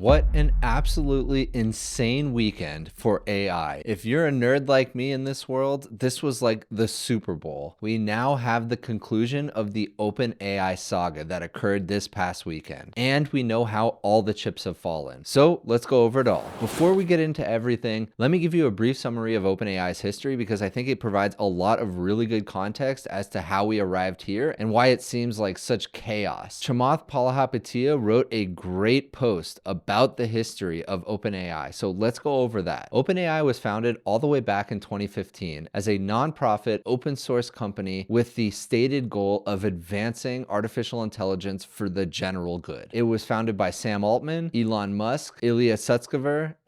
What an absolutely insane weekend for AI. If you're a nerd like me in this world, this was like the Super Bowl. We now have the conclusion of the OpenAI saga that occurred this past weekend, and we know how all the chips have fallen. So let's go over it all. Before we get into everything, let me give you a brief summary of OpenAI's history because I think it provides a lot of really good context as to how we arrived here and why it seems like such chaos. Chamath Palihapitiya wrote a great post about the history of OpenAI. So let's go over that. OpenAI was founded all the way back in 2015 as a nonprofit open source company with the stated goal of advancing artificial intelligence for the general good. It was founded by Sam Altman, Elon Musk, Ilya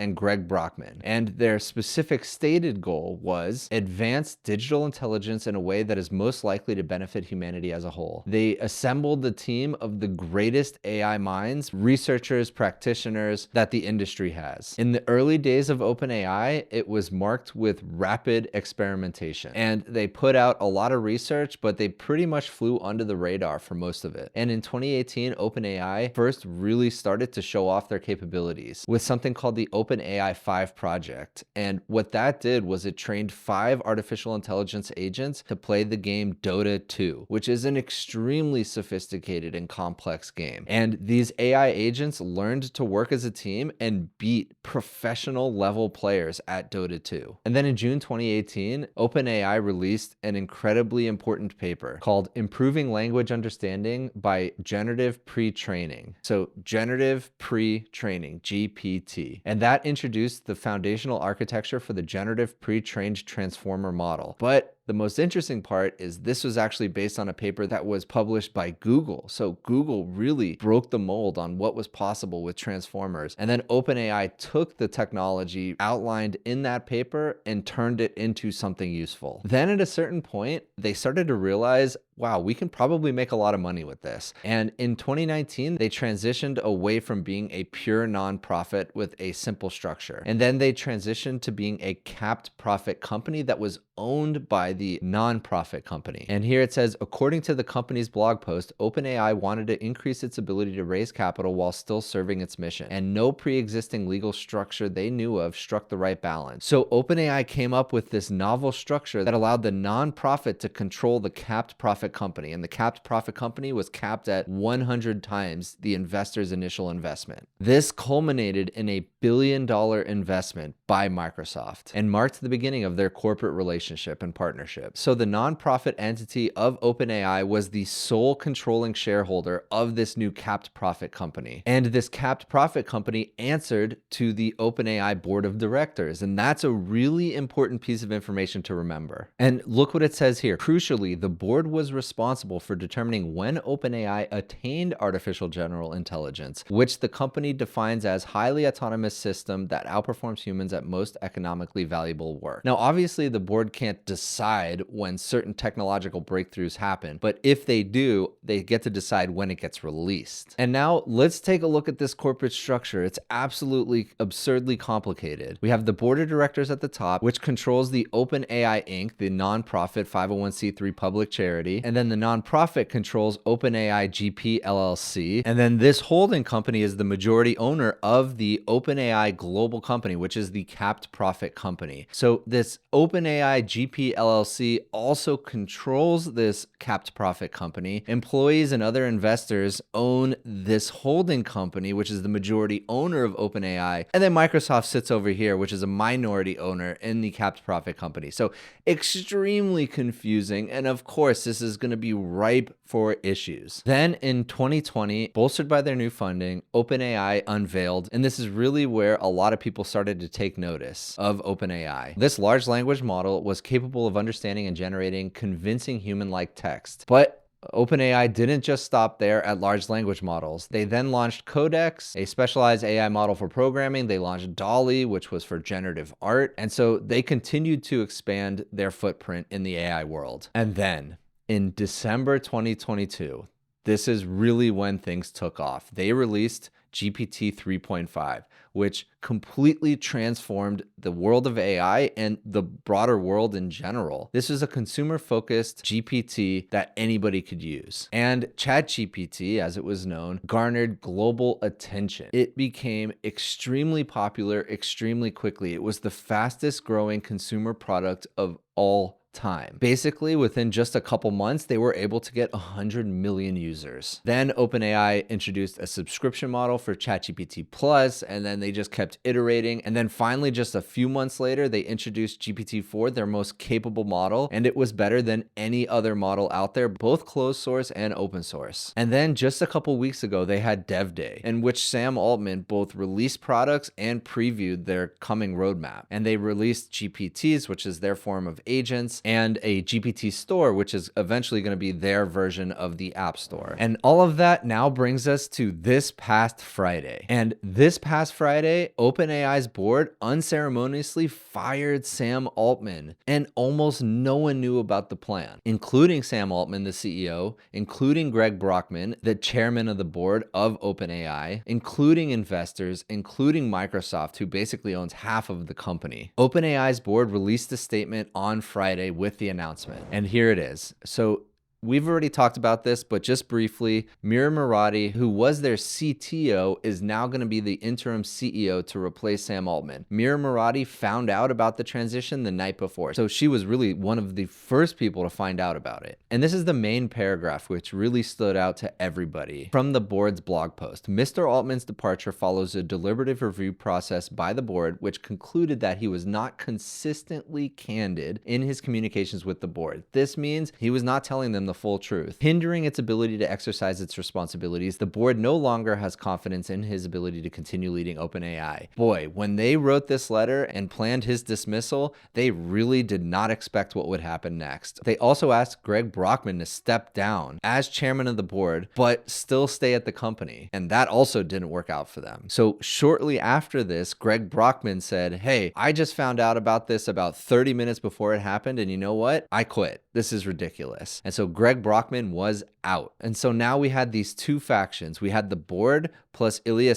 and Greg Brockman. And their specific stated goal was advance digital intelligence in a way that is most likely to benefit humanity as a whole. They assembled the team of the greatest AI minds, researchers, practitioners that the industry has. In the early days of OpenAI, it was marked with rapid experimentation, and they put out a lot of research, but they pretty much flew under the radar for most of it. And in 2018, OpenAI first really started to show off their capabilities with something called the OpenAI 5 project. And what that did was it trained 5 artificial intelligence agents to play the game Dota 2, which is an extremely sophisticated and complex game. And these AI agents learned to work as a team and beat professional level players at Dota 2. And then in June 2018, OpenAI released an incredibly important paper called Improving Language Understanding by Generative Pre-Training. So Generative Pre-Training, GPT. And that introduced the foundational architecture for the Generative Pre-Trained Transformer model. But the most interesting part is this was actually based on a paper that was published by Google. So Google really broke the mold on what was possible with transformers. And then OpenAI took the technology outlined in that paper and turned it into something useful. Then at a certain point, they started to realize, wow, we can probably make a lot of money with this. And in 2019, they transitioned away from being a pure nonprofit with a simple structure. And then they transitioned to being a capped profit company that was owned by the nonprofit company. And here it says, according to the company's blog post, OpenAI wanted to increase its ability to raise capital while still serving its mission. And no pre-existing legal structure they knew of struck the right balance. So OpenAI came up with this novel structure that allowed the nonprofit to control the capped profit company. And the capped profit company was capped at 100 times the investor's initial investment. This culminated in a billion-dollar investment by Microsoft and marked the beginning of their corporate relationship and partnership. So the nonprofit entity of OpenAI was the sole controlling shareholder of this new capped profit company. And this capped profit company answered to the OpenAI board of directors. And that's a really important piece of information to remember. And look what it says here. Crucially, the board was responsible for determining when OpenAI attained artificial general intelligence, which the company defines as highly autonomous system that outperforms humans at most economically valuable work. Now, obviously, the board can't decide when certain technological breakthroughs happen, but if they do, they get to decide when it gets released. And now let's take a look at this corporate structure. It's absolutely absurdly complicated. We have the board of directors at the top, which controls the OpenAI Inc., the nonprofit 501c3 public charity, and then the nonprofit controls OpenAI GP LLC, and then this holding company is the majority owner of the OpenAI Global Company, which is the capped profit company. So this OpenAI GP LLC also controls this capped profit company. Employees and other investors own this holding company, which is the majority owner of OpenAI. And then Microsoft sits over here, which is a minority owner in the capped profit company. So extremely confusing. And of course, this is going to be ripe for issues. Then in 2020, bolstered by their new funding, OpenAI unveiled, and this is really where a lot of people started to take notice of OpenAI. This large language model was capable of understanding and generating convincing human-like text. But OpenAI didn't just stop there at large language models. They then launched Codex, a specialized AI model for programming. They launched DALL-E, which was for generative art. And so they continued to expand their footprint in the AI world. And then in December 2022, this is really when things took off. They released GPT 3.5, which completely transformed the world of AI and the broader world in general. This is a consumer-focused GPT that anybody could use. And ChatGPT, as it was known, garnered global attention. It became extremely popular extremely quickly. It was the fastest growing consumer product of all time. Basically, within just a couple months, they were able to get 100 million users. Then OpenAI introduced a subscription model for ChatGPT Plus, and then they just kept iterating. And then finally, just a few months later, they introduced GPT-4, their most capable model, and it was better than any other model out there, both closed source and open source. And then just a couple weeks ago, they had Dev Day, in which Sam Altman both released products and previewed their coming roadmap. And they released GPTs, which is their form of agents, and a GPT store, which is eventually going to be their version of the App Store. And all of that now brings us to this past Friday. And this past Friday, OpenAI's board unceremoniously fired Sam Altman, and almost no one knew about the plan, including Sam Altman, the CEO, including Greg Brockman, the chairman of the board of OpenAI, including investors, including Microsoft, who basically owns half of the company. OpenAI's board released a statement on Friday with the announcement. And here it is. So we've already talked about this, but just briefly, Mira, who was their CTO, is now going to be the interim CEO to replace Sam Altman. Mira found out about the transition the night before, so she was really one of the first people to find out about it. And this is the main paragraph, which really stood out to everybody from the board's blog post. Mr. Altman's departure follows a deliberative review process by the board, which concluded that he was not consistently candid in his communications with the board. This means he was not telling them the full truth, hindering its ability to exercise its responsibilities. The board no longer has confidence in his ability to continue leading OpenAI. Boy, when they wrote this letter and planned his dismissal, they really did not expect what would happen next. They also asked Greg Brockman to step down as chairman of the board, but still stay at the company. And that also didn't work out for them. So shortly after this, Greg Brockman said, "Hey, I just found out about this about 30 minutes before it happened, and you know what? I quit. This is ridiculous." And so Greg Brockman was out. And so now we had these two factions. We had the board plus Ilya,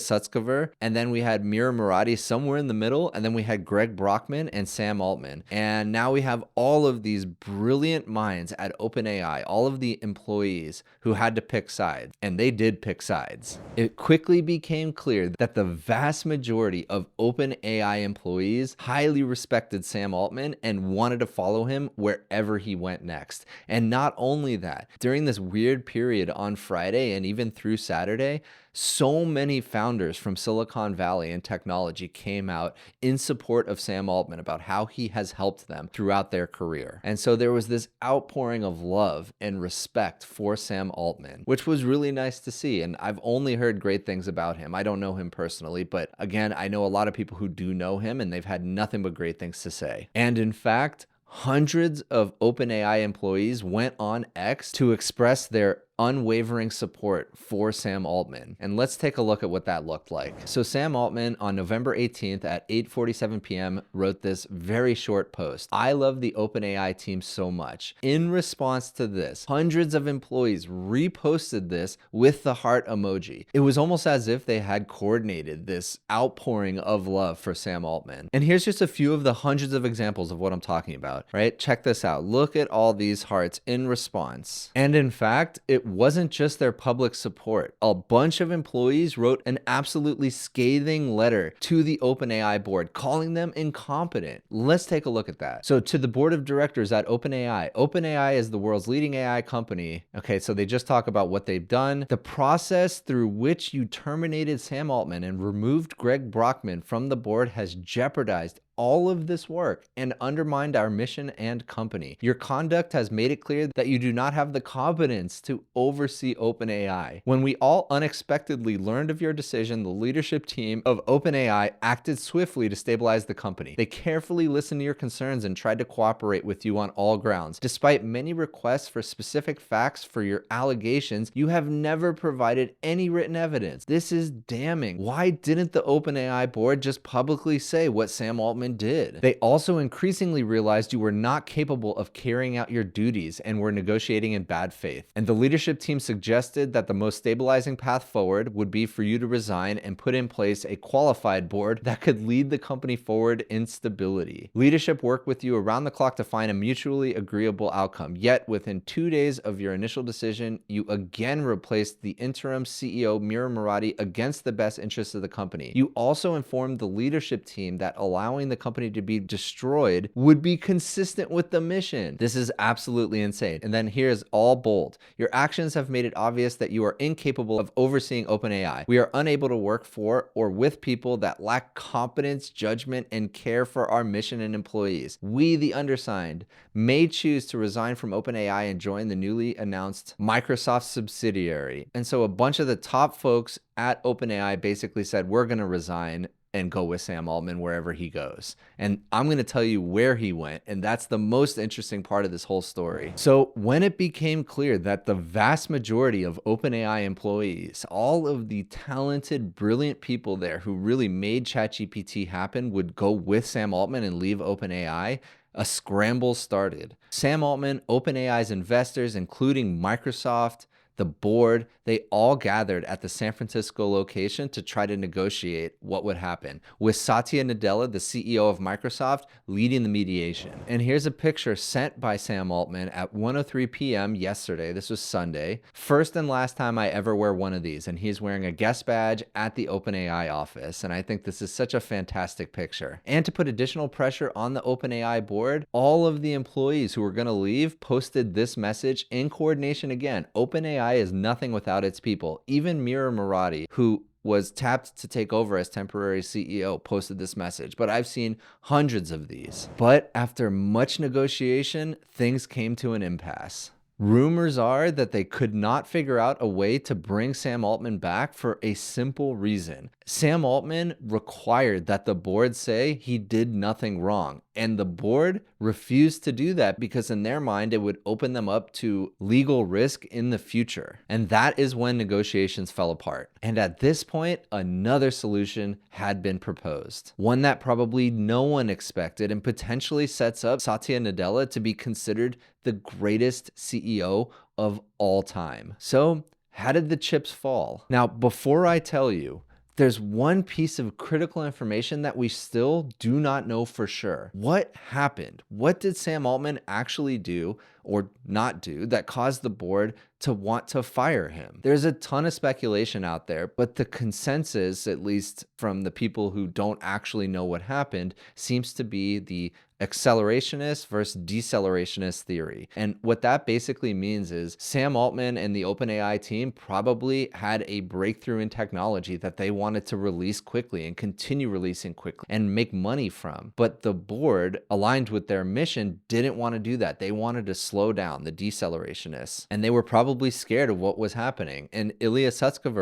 and then we had Mira somewhere in the middle, and then we had Greg Brockman and Sam Altman. And now we have all of these brilliant minds at OpenAI, all of the employees who had to pick sides, and they did pick sides. It quickly became clear that the vast majority of OpenAI employees highly respected Sam Altman and wanted to follow him wherever he went next. And not only that, during this weird period on Friday and even through Saturday, so many founders from Silicon Valley and technology came out in support of Sam Altman about how he has helped them throughout their career. And so there was this outpouring of love and respect for Sam Altman, which was really nice to see. And I've only heard great things about him. I don't know him personally, but again, I know a lot of people who do know him, and they've had nothing but great things to say. And in fact, hundreds of OpenAI employees went on X to express their unwavering support for Sam Altman. And let's take a look at what that looked like. So Sam Altman on November 18th at 8:47 p.m. wrote this very short post. "I love the OpenAI team so much." In response to this, hundreds of employees reposted this with the heart emoji. It was almost as if they had coordinated this outpouring of love for Sam Altman. And here's just a few of the hundreds of examples of what I'm talking about, right? Check this out. Look at all these hearts in response. And in fact, it wasn't just their public support. A bunch of employees wrote an absolutely scathing letter to the OpenAI board, calling them incompetent. Let's take a look at that. So to the board of directors at OpenAI, OpenAI is the world's leading AI company. Okay, so they just talk about what they've done. The process through which you terminated Sam Altman and removed Greg Brockman from the board has jeopardized all of this work and undermined our mission and company. Your conduct has made it clear that you do not have the competence to oversee OpenAI. When we all unexpectedly learned of your decision, the leadership team of OpenAI acted swiftly to stabilize the company. They carefully listened to your concerns and tried to cooperate with you on all grounds. Despite many requests for specific facts for your allegations, you have never provided any written evidence. This is damning. Why didn't the OpenAI board just publicly say what Sam Altman Altman did. They also increasingly realized you were not capable of carrying out your duties and were negotiating in bad faith. And the leadership team suggested that the most stabilizing path forward would be for you to resign and put in place a qualified board that could lead the company forward in stability. Leadership worked with you around the clock to find a mutually agreeable outcome. Yet within 2 days of your initial decision, you again replaced the interim CEO Mira against the best interests of the company. You also informed the leadership team that allowing the company to be destroyed would be consistent with the mission. This is absolutely insane. And then here's all bold. Your actions have made it obvious that you are incapable of overseeing OpenAI. We are unable to work for or with people that lack competence, judgment, and care for our mission and employees. We, the undersigned, may choose to resign from OpenAI and join the newly announced Microsoft subsidiary. And so a bunch of the top folks at OpenAI basically said, we're going to resign and go with Sam Altman wherever he goes. And I'm going to tell you where he went, and that's the most interesting part of this whole story. So when it became clear that the vast majority of OpenAI employees, all of the talented, brilliant people there who really made ChatGPT happen, would go with Sam Altman and leave OpenAI, a scramble started. Sam Altman, OpenAI's investors, including Microsoft, the board, they all gathered at the San Francisco location to try to negotiate what would happen, with Satya Nadella, the CEO of Microsoft, leading the mediation. And here's a picture sent by Sam Altman at 1:03 p.m. yesterday. This was Sunday. First and last time I ever wear one of these, and he's wearing a guest badge at the OpenAI office. And I think this is such a fantastic picture. And to put additional pressure on the OpenAI board, all of the employees who were going to leave posted this message in coordination again. OpenAI is nothing without its people. Even Mira, who was tapped to take over as temporary CEO, posted this message, but I've seen hundreds of these. But after much negotiation, things came to an impasse. Rumors are that they could not figure out a way to bring Sam Altman back for a simple reason. Sam Altman required that the board say he did nothing wrong, and the board refused to do that because in their mind, it would open them up to legal risk in the future. And that is when negotiations fell apart. And at this point, another solution had been proposed, one that probably no one expected and potentially sets up Satya Nadella to be considered the greatest CEO of all time. So, how did the chips fall? Now, before I tell you, there's one piece of critical information that we still do not know for sure. What happened? What did Sam Altman actually do or not do that caused the board to want to fire him? There's a ton of speculation out there, but the consensus, at least from the people who don't actually know what happened, seems to be the accelerationist versus decelerationist theory. And what that basically means is Sam Altman and the OpenAI team probably had a breakthrough in technology that they wanted to release quickly and continue releasing quickly and make money from. But the board, aligned with their mission, didn't want to do that. They wanted to slow down, the decelerationist, and they were probably scared of what was happening. And Ilya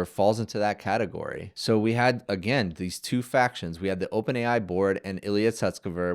falls into that category. So we had, again, these two factions. We had the OpenAI board and Ilya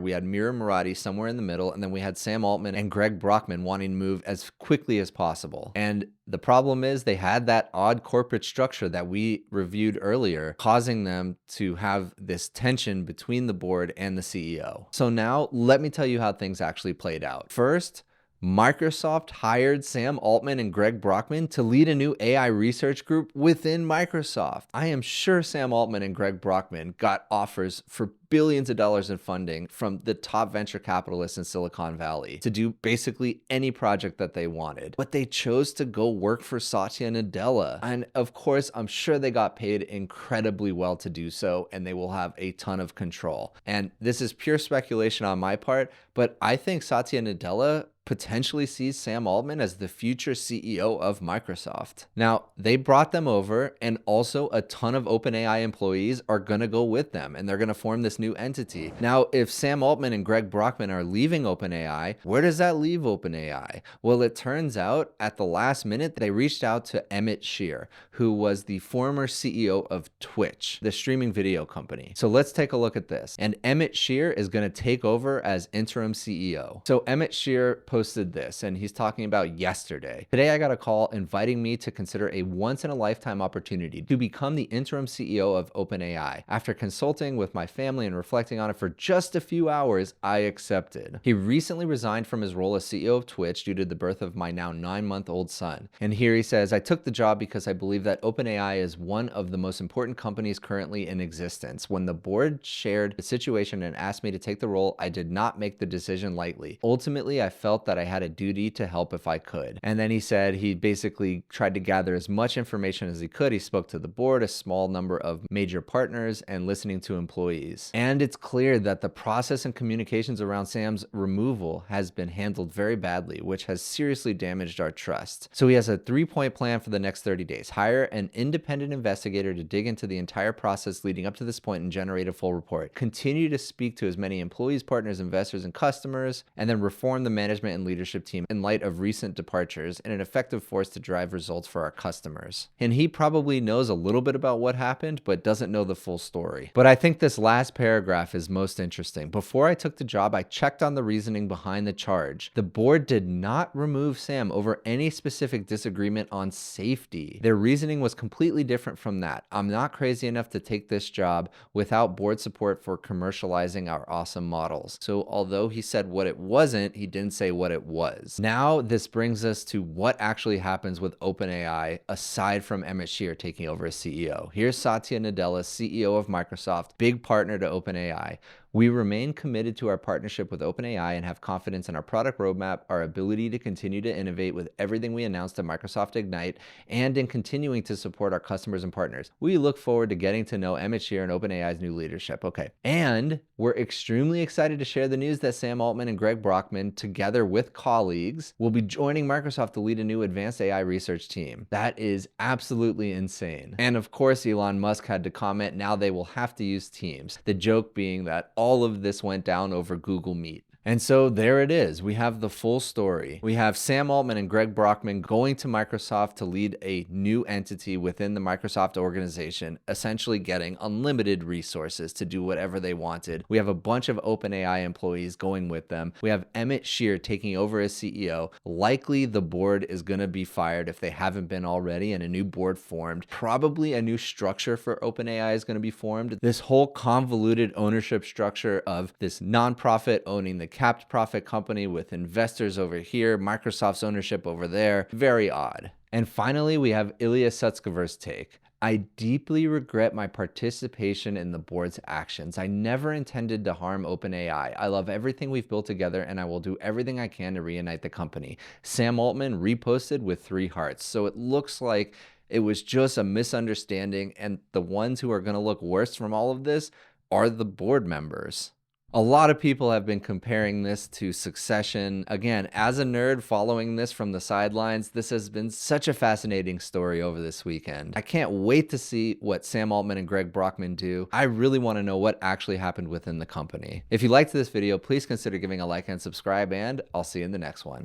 we had Mira somewhere in the middle, and then we had Sam Altman and Greg Brockman wanting to move as quickly as possible. And the problem is they had that odd corporate structure that we reviewed earlier, causing them to have this tension between the board and the CEO. So now let me tell you how things actually played out. First, Microsoft hired Sam Altman and Greg Brockman to lead a new AI research group within Microsoft. I am sure Sam Altman and Greg Brockman got offers for billions of dollars in funding from the top venture capitalists in Silicon Valley to do basically any project that they wanted. But they chose to go work for Satya Nadella. And of course, I'm sure they got paid incredibly well to do so, and they will have a ton of control. And this is pure speculation on my part, but I think Satya Nadella potentially sees Sam Altman as the future CEO of Microsoft. Now, they brought them over, and also a ton of OpenAI employees are going to go with them, and they're going to form this new entity. Now, if Sam Altman and Greg Brockman are leaving OpenAI, where does that leave OpenAI? Well, it turns out at the last minute, they reached out to Emmett Shear, who was the former CEO of Twitch, the streaming video company. So let's take a look at this. And Emmett Shear is going to take over as interim CEO. So Emmett Shear posted this, and he's talking about yesterday. Today, I got a call inviting me to consider a once-in-a-lifetime opportunity to become the interim CEO of OpenAI. After consulting with my family and reflecting on it for just a few hours, I accepted. He recently resigned from his role as CEO of Twitch due to the birth of my now 9-month-old son. And here he says, I took the job because I believe that OpenAI is one of the most important companies currently in existence. When the board shared the situation and asked me to take the role, I did not make the decision lightly. Ultimately, I felt that I had a duty to help if I could. And then he said he basically tried to gather as much information as he could. He spoke to the board, a small number of major partners, and listening to employees. And it's clear that the process and communications around Sam's removal has been handled very badly, which has seriously damaged our trust. So he has a 3-point plan for the next 30 days. Hire an independent investigator to dig into the entire process leading up to this point and generate a full report. Continue to speak to as many employees, partners, investors, and customers, and then reform the management and leadership team in light of recent departures and an effective force to drive results for our customers. And he probably knows a little bit about what happened, but doesn't know the full story. But I think this last paragraph is most interesting. Before I took the job, I checked on the reasoning behind the charge. The board did not remove Sam over any specific disagreement on safety. Their reasoning was completely different from that. I'm not crazy enough to take this job without board support for commercializing our awesome models. So although he said what it wasn't, he didn't say what it was. Now this brings us to what actually happens with OpenAI aside from Emmett Shear taking over as CEO. Here's Satya Nadella, CEO of Microsoft, big partner to OpenAI. We remain committed to our partnership with OpenAI and have confidence in our product roadmap, our ability to continue to innovate with everything we announced at Microsoft Ignite, and in continuing to support our customers and partners. We look forward to getting to know Emmett Shear and OpenAI's new leadership. Okay. And we're extremely excited to share the news that Sam Altman and Greg Brockman, together with colleagues, will be joining Microsoft to lead a new advanced AI research team. That is absolutely insane. And of course, Elon Musk had to comment, now they will have to use Teams. The joke being that all of this went down over Google Meet. And so there it is. We have the full story. We have Sam Altman and Greg Brockman going to Microsoft to lead a new entity within the Microsoft organization, essentially getting unlimited resources to do whatever they wanted. We have a bunch of OpenAI employees going with them. We have Emmett Shear taking over as CEO. Likely the board is going to be fired if they haven't been already, and a new board formed. Probably a new structure for OpenAI is going to be formed. This whole convoluted ownership structure of this nonprofit owning the capped profit company with investors over here, Microsoft's ownership over there. Very odd. And finally, we have Ilya Sutskever's take. I deeply regret my participation in the board's actions. I never intended to harm OpenAI. I love everything we've built together, and I will do everything I can to reunite the company. Sam Altman reposted with 3 hearts. So it looks like it was just a misunderstanding, and the ones who are going to look worse from all of this are the board members. A lot of people have been comparing this to Succession. Again, as a nerd following this from the sidelines, this has been such a fascinating story over this weekend. I can't wait to see what Sam Altman and Greg Brockman do. I really want to know what actually happened within the company. If you liked this video, please consider giving a like and subscribe, and I'll see you in the next one.